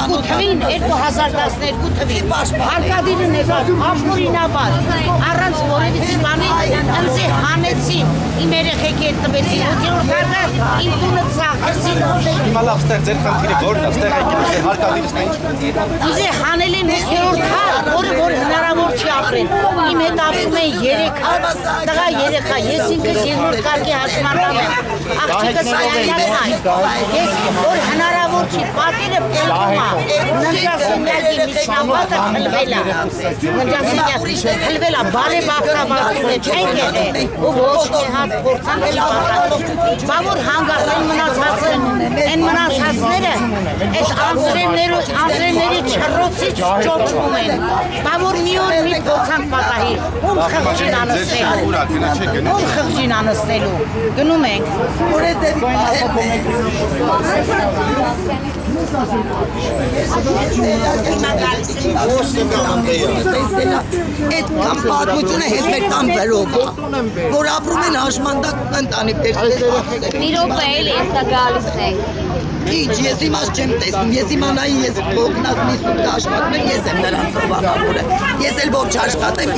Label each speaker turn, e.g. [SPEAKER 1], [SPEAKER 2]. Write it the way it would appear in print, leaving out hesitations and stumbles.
[SPEAKER 1] թվին 2012 թվին Արկադիրը նետած ապօրինաբար առանց որևիցե բանի ինձ հանեցին իմ երեխեքի հետ տվեցին 8-րդ հարկը իմ տունը ծախեցին
[SPEAKER 2] Հիմա լավ ստեղ ձեր խնդիրը որն է ստեղ եկել Արկադիրից նա ինչ
[SPEAKER 1] ինձ հանել են 8-րդ հարկ որը որ հնարավոր չի ապրել իմ հետ ապրում են 3 տղա երեխա ես ինքս երկրորդ կարգի հաշմանդամ եմ աղջիկս հայրենական ես որ հնարավոր չի պատերը պելում է ննջասենյակի միջնապատը հլվել է բարեբախտաբարություն է չենք եղել ու ոչ մի հատ փորձան չի պատրաստում բա որ հանգարց են մնացածները այդ անձրևների չռոցից ճոճվում են բա որ մի օր մի փորձանք պատահի ում խղճին անստելու գնում ենք
[SPEAKER 3] Այդ կամ պատմությունը հենց մեր տան վերով որ ապրում են հաշմանդակ ընտանիք
[SPEAKER 4] Մի րոպե էլի ես դա գալուս ենք
[SPEAKER 3] Ինչ, ես իմաց չեմ տեսնում, ես իմանայի ես փոխնած մի սուտ աշխատում եմ, ես եմ նրանց հովանավորը, ես էլ ոչ աշխատեմ